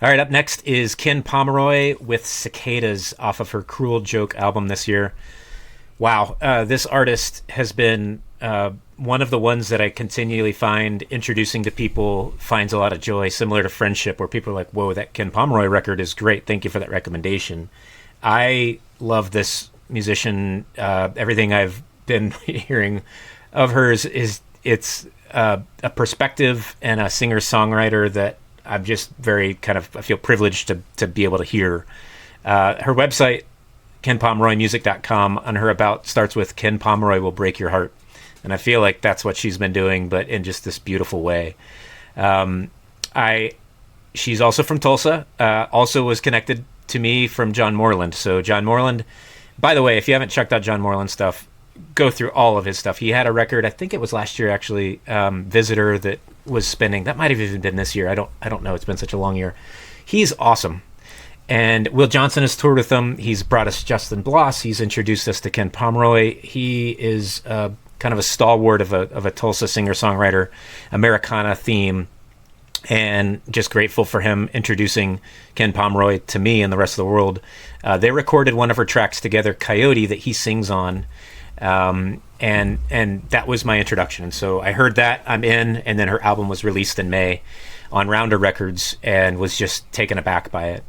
All right, up next is Ken Pomeroy with Cicadas off of her Cruel Joke album this year. Wow, this artist has been one of the ones that I continually find introducing to people finds a lot of joy, similar to Friendship, where people are like, whoa, that Ken Pomeroy record is great. Thank you for that recommendation. I love this musician. Everything I've been hearing of hers is it's a perspective and a singer-songwriter that I'm just very I feel privileged to be able to hear. Her website, kenpomeroymusic.com, on her about starts with Ken Pomeroy will break your heart. And I feel like that's what she's been doing, but in just this beautiful way. She's also from Tulsa, also was connected to me from John Moreland. So John Moreland, by the way, if you haven't checked out John Moreland stuff, go through all of his stuff. He had a record, I think it was last year actually, Visitor, that was spinning. That might have even been this year. I don't know. It's been such a long year. He's awesome. And Will Johnson has toured with him. He's brought us Justin Bloss. He's introduced us to Ken Pomeroy. He is kind of a stalwart of a Tulsa singer-songwriter, Americana theme, and just grateful for him introducing Ken Pomeroy to me and the rest of the world. They recorded one of her tracks together, Coyote, that he sings on. And that was my introduction. And so I heard that, I'm in, and then her album was released in May on Rounder Records and was just taken aback by it.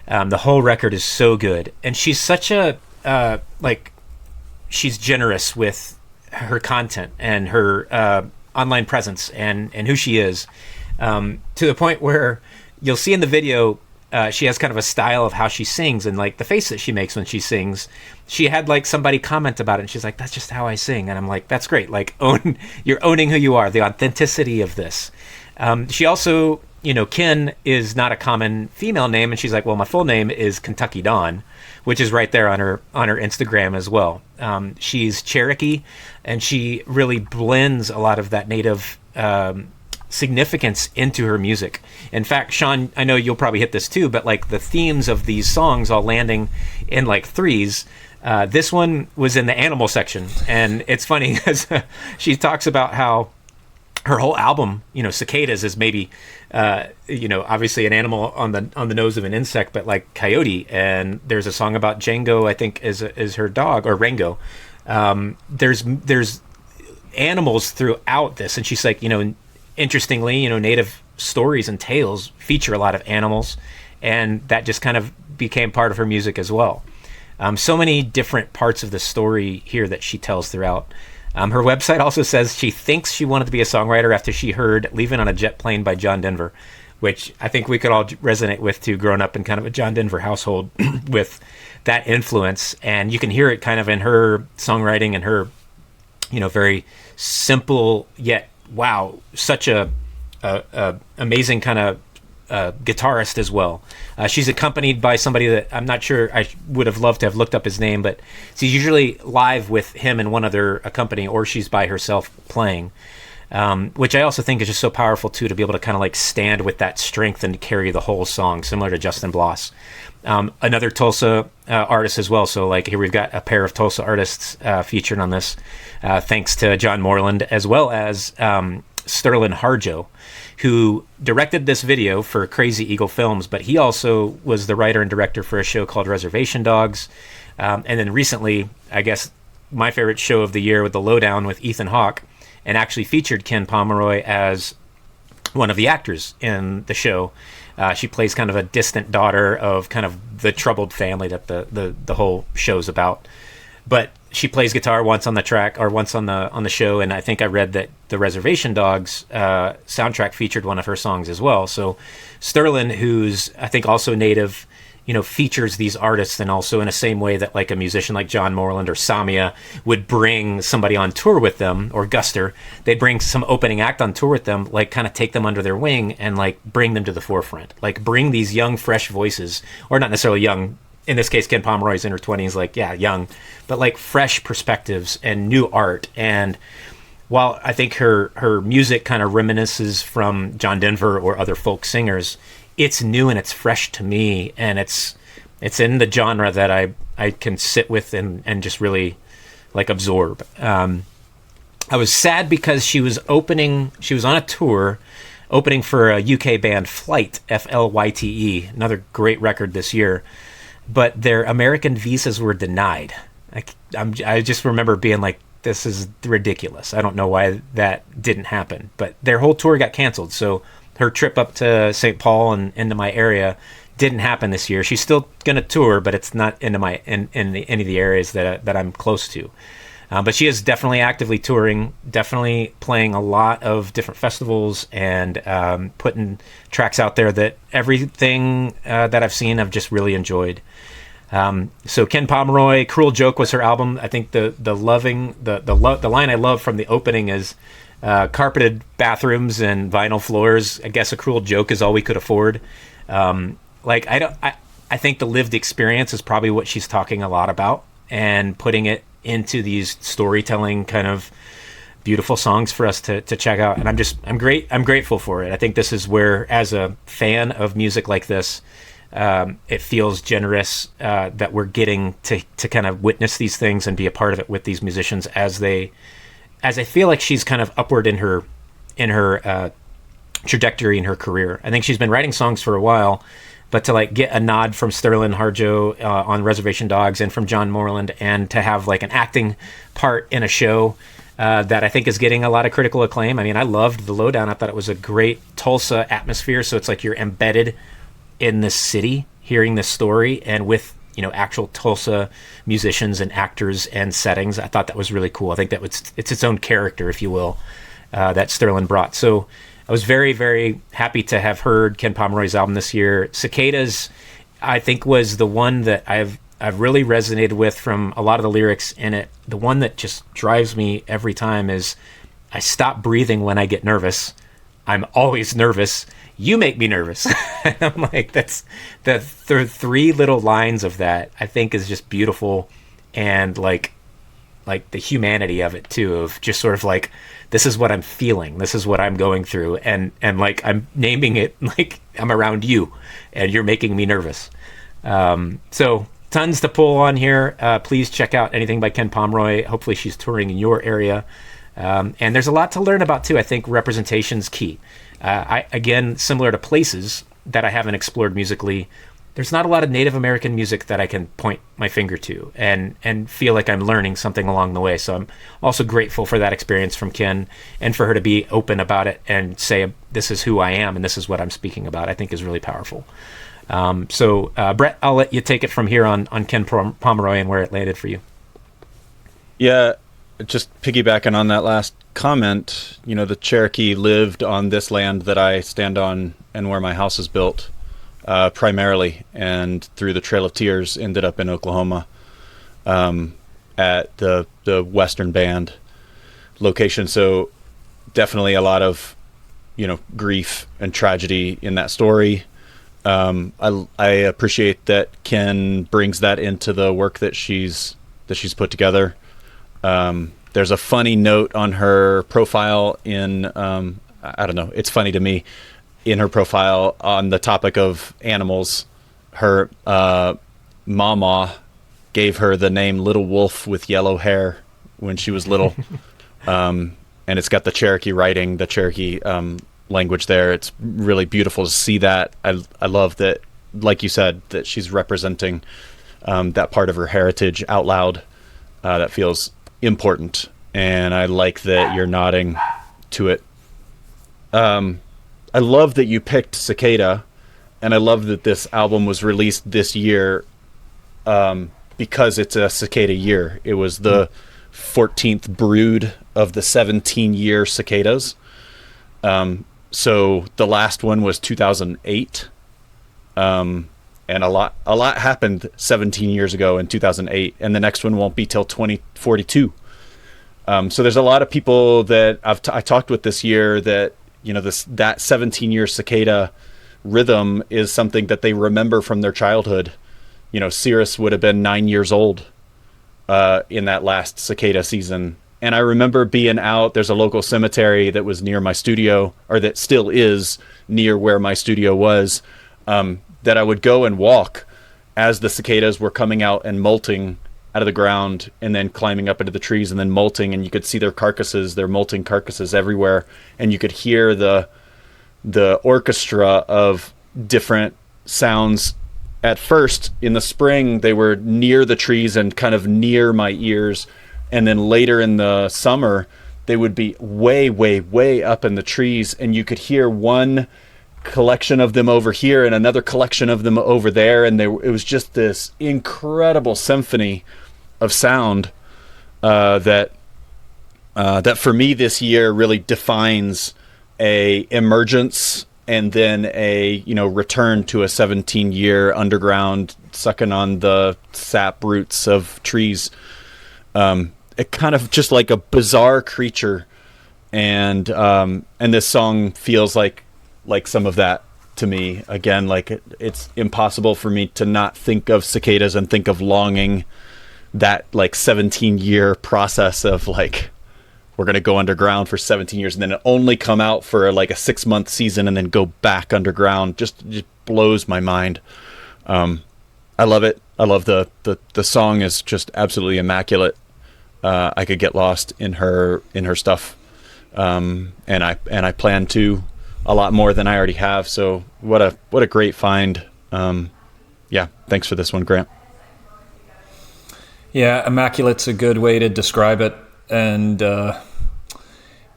The whole record is so good. And she's such a, she's generous with her content and her online presence and who she is, to the point where you'll see in the video, she has kind of a style of how she sings, and like the face that she makes when she sings. She had like somebody comment about it, and she's like, "That's just how I sing," and I'm like, "That's great! Like, you're owning who you are, the authenticity of this." She also, Ken is not a common female name, and she's like, "Well, my full name is Kentucky Dawn," which is right there on her Instagram as well. She's Cherokee, and she really blends a lot of that native significance into her music. In fact, Sean, I know you'll probably hit this too, but like the themes of these songs all landing in like threes. This one was in the animal section, and it's funny because she talks about how her whole album, Cicadas is maybe, obviously an animal on the nose of an insect, but like coyote. And there's a song about Django, I think, is her dog, or Rango. There's animals throughout this, and she's like, interestingly, native stories and tales feature a lot of animals, and that just kind of became part of her music as well. So many different parts of the story here that she tells throughout. Her website also says she thinks she wanted to be a songwriter after she heard Leaving on a Jet Plane by John Denver, which I think we could all resonate with too, growing up in kind of a John Denver household with that influence. And you can hear it kind of in her songwriting and her, very simple yet wow, such a amazing kind of guitarist as well. She's accompanied by somebody that I'm not sure, I would have loved to have looked up his name, but she's usually live with him and one other accompanying, or she's by herself playing, which I also think is just so powerful too, to be able to kind of like stand with that strength and carry the whole song, similar to Justin Bloss. Another Tulsa artist as well. So like here we've got a pair of Tulsa artists featured on this, thanks to John Moreland, as well as Sterling Harjo, who directed this video for Crazy Eagle Films, but he also was the writer and director for a show called Reservation Dogs. And then recently, I guess my favorite show of the year, with The Lowdown with Ethan Hawke, and actually featured Ken Pomeroy as one of the actors in the show. She plays kind of a distant daughter of kind of the troubled family that the whole show's about. But she plays guitar once on the track, or once on the show, and I think I read that the Reservation Dogs soundtrack featured one of her songs as well. So Sterling, who's I think also native, features these artists, and also in the same way that like a musician like John Moreland or Samia would bring somebody on tour with them, or Guster, they'd bring some opening act on tour with them, like kind of take them under their wing and like bring them to the forefront, like bring these young, fresh voices, or not necessarily young. In this case, Ken Pomeroy's in her 20s, like, yeah, young, but like fresh perspectives and new art. And while I think her music kind of reminisces from John Denver or other folk singers, it's new and it's fresh to me, and it's in the genre that I can sit with and just really like absorb. I was sad because she was on a tour opening for a UK band, Flight, Flyte, another great record this year. But their American visas were denied. I just remember being like, this is ridiculous. I don't know why that didn't happen. But their whole tour got canceled. So her trip up to St. Paul and into my area didn't happen this year. She's still going to tour, but it's not into any of the areas that I'm close to. But she is definitely actively touring, definitely playing a lot of different festivals and putting tracks out there that everything that I've seen I've just really enjoyed. So Ken Pomeroy, Cruel Joke was her album. I think the line I love from the opening is carpeted bathrooms and vinyl floors. I guess a cruel joke is all we could afford. I think the lived experience is probably what she's talking a lot about, and putting it into these storytelling kind of beautiful songs for us to check out. And I'm grateful for it. I think this is where, as a fan of music like this, it feels generous that we're getting to kind of witness these things and be a part of it with these musicians as I feel like she's kind of upward in her trajectory in her career. I think she's been writing songs for a while, but to like get a nod from Sterling Harjo on Reservation Dogs and from John Moreland, and to have like an acting part in a show that I think is getting a lot of critical acclaim. I mean, I loved The Lowdown. I thought it was a great Tulsa atmosphere. So it's like you're embedded in this city, hearing this story, and with, you know, actual Tulsa musicians and actors and settings. I thought that was really cool. I think that it's its own character, if you will, that Sterling brought. So I was very, very happy to have heard Ken Pomeroy's album this year. Cicadas, I think, was the one that I've really resonated with from a lot of the lyrics in it. The one that just drives me every time is, I stop breathing when I get nervous. I'm always nervous. You make me nervous. And I'm like, that's the three little lines of that, I think, is just beautiful. And like the humanity of it too, of just sort of like, this is what I'm feeling, this is what I'm going through, and like I'm naming it like I'm around you and you're making me nervous. So tons to pull on here. Please check out anything by Ken Pomeroy. Hopefully she's touring in your area. And there's a lot to learn about too. I think representation's key. Again, similar to places that I haven't explored musically, there's not a lot of Native American music that I can point my finger to and feel like I'm learning something along the way. So I'm also grateful for that experience from Ken, and for her to be open about it and say, this is who I am and this is what I'm speaking about, I think is really powerful. So Brett, I'll let you take it from here on Ken Pomeroy and where it landed for you. Yeah, just piggybacking on that last comment, you know, the Cherokee lived on this land that I stand on and where my house is built. Primarily, and through the Trail of Tears ended up in Oklahoma at the Western Band location. So definitely a lot of, you know, grief and tragedy in that story. I appreciate that Ken brings that into the work that she's put together. There's a funny note on her profile in I don't know, it's funny to me. In her profile on the topic of animals, her mama gave her the name Little Wolf with Yellow Hair when she was little. And it's got the Cherokee writing, the Cherokee language there. It's really beautiful to see that. I love that, like you said, that she's representing that part of her heritage out loud. That feels important. And I like that you're nodding to it. I love that you picked Cicada, and I love that this album was released this year because it's a Cicada year. It was the 14th brood of the 17-year cicadas. So the last one was 2008, and a lot happened 17 years ago in 2008, and the next one won't be till 2042. So there's a lot of people that I talked with this year that, you know, that 17-year cicada rhythm is something that they remember from their childhood. You know, Cirrus would have been 9 years old in that last cicada season. And I remember being out, there's a local cemetery that was near my studio, or that still is near where my studio was, that I would go and walk as the cicadas were coming out and molting out of the ground and then climbing up into the trees and then molting, and you could see their carcasses, their molting carcasses everywhere, and you could hear the the orchestra of different sounds. At first in the spring, they were near the trees and kind of near my ears. And then later in the summer, they would be way, way, way up in the trees. And you could hear one collection of them over here and another collection of them over there. And it was just this incredible symphony of sound that for me this year really defines a emergence and then a return to a 17-year underground sucking on the sap roots of trees. It kind of just like a bizarre creature, and this song feels like some of that to me. Again, like it's impossible for me to not think of Cicadas and think of longing that like 17-year process of like, we're going to go underground for 17 years and then only come out for like a 6-month season and then go back underground. Just blows my mind. I love it. I love the song is just absolutely immaculate. I could get lost in her stuff. And I plan to a lot more than I already have. So what a great find. Yeah. Thanks for this one, Grant. Yeah. Immaculate's a good way to describe it. And,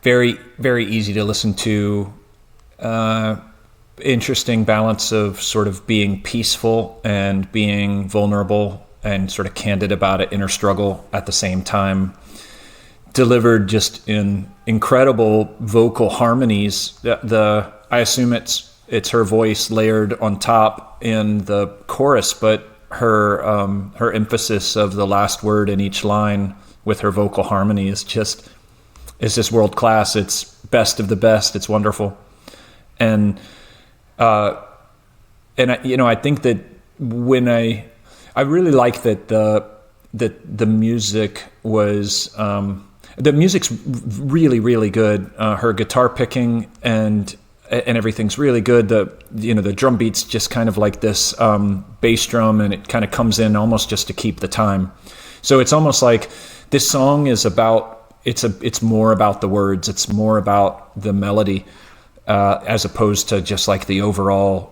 very, very easy to listen to. Interesting balance of sort of being peaceful and being vulnerable and sort of candid about it, inner struggle at the same time. Delivered just in incredible vocal harmonies. I assume it's her voice layered on top in the chorus, but her emphasis of the last word in each line with her vocal harmony is just world class. It's best of the best. It's wonderful. And I think that when I really like that the music was, the music's really, really good. Her guitar picking and everything's really good. The drum beat's just kind of like this, bass drum, and it kind of comes in almost just to keep the time. So it's almost like this song is about, it's more about the words. It's more about the melody, as opposed to just like the overall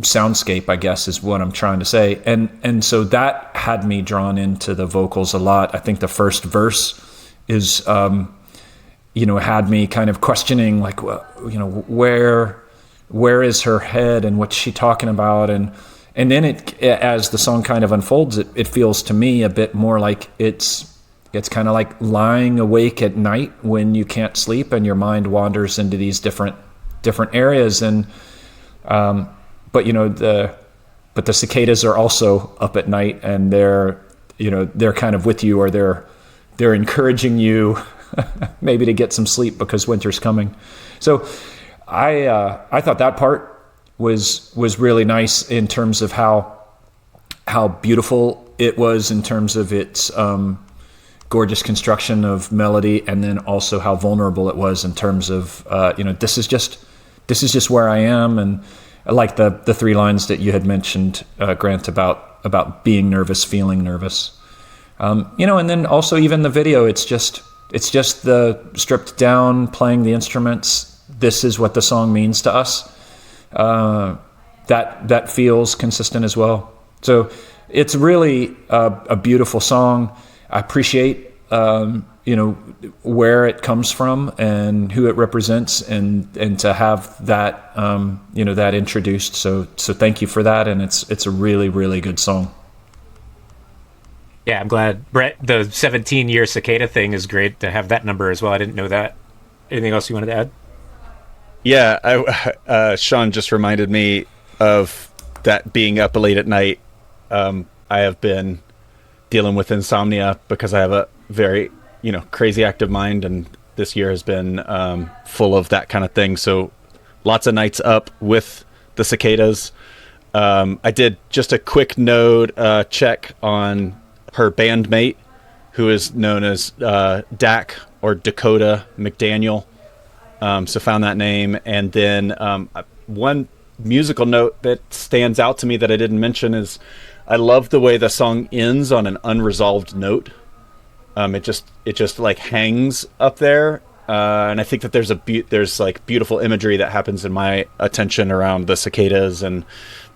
soundscape, I guess is what I'm trying to say. And so that had me drawn into the vocals a lot. I think the first verse is, had me kind of questioning like, where is her head and what's she talking about? And then as the song kind of unfolds, it feels to me a bit more like it's kind of like lying awake at night when you can't sleep and your mind wanders into these different areas. And, but the cicadas are also up at night, and they're kind of with you, or they're encouraging you maybe to get some sleep because winter's coming. So I thought that part was really nice in terms of how beautiful it was in terms of its, gorgeous construction of melody, and then also how vulnerable it was in terms of this is just where I am. And I like the 3 lines that you had mentioned, Grant, about being nervous, feeling nervous, and then also even the video, it's just the stripped down playing the instruments. This is what the song means to us. That feels consistent as well. So it's really a beautiful song. I appreciate, where it comes from and who it represents, and to have that, that introduced. So thank you for that. And it's a really, really good song. Yeah, I'm glad. Brett, the 17-year cicada thing is great to have that number as well. I didn't know that. Anything else you wanted to add? Yeah, Sean just reminded me of that being up late at night. I have been dealing with insomnia because I have a very, crazy active mind, and this year has been full of that kind of thing. So lots of nights up with the cicadas. I did just a quick node check on her bandmate, who is known as Dak or Dakota McDaniel. So found that name. And then one musical note that stands out to me that I didn't mention is I love the way the song ends on an unresolved note. It just like hangs up there, And I think that there's like beautiful imagery that happens in my attention around the cicadas, and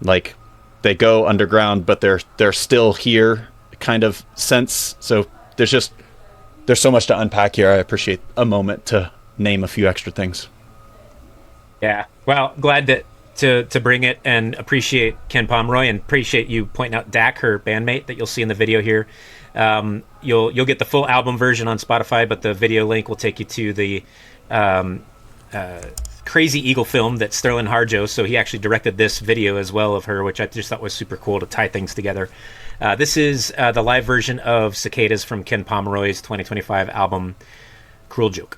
like they go underground, but they're still here kind of sense. So there's so much to unpack here. I appreciate a moment to name a few extra things. Yeah. Well, glad to bring it, and appreciate Ken Pomeroy, and appreciate you pointing out Dak, her bandmate, that you'll see in the video here. You'll get the full album version on Spotify, but the video link will take you to the Crazy Eagle film that Sterling Harjo. So he actually directed this video as well of her, which I just thought was super cool to tie things together. This is the live version of Cicadas from Ken Pomeroy's 2025 album, Cruel Joke.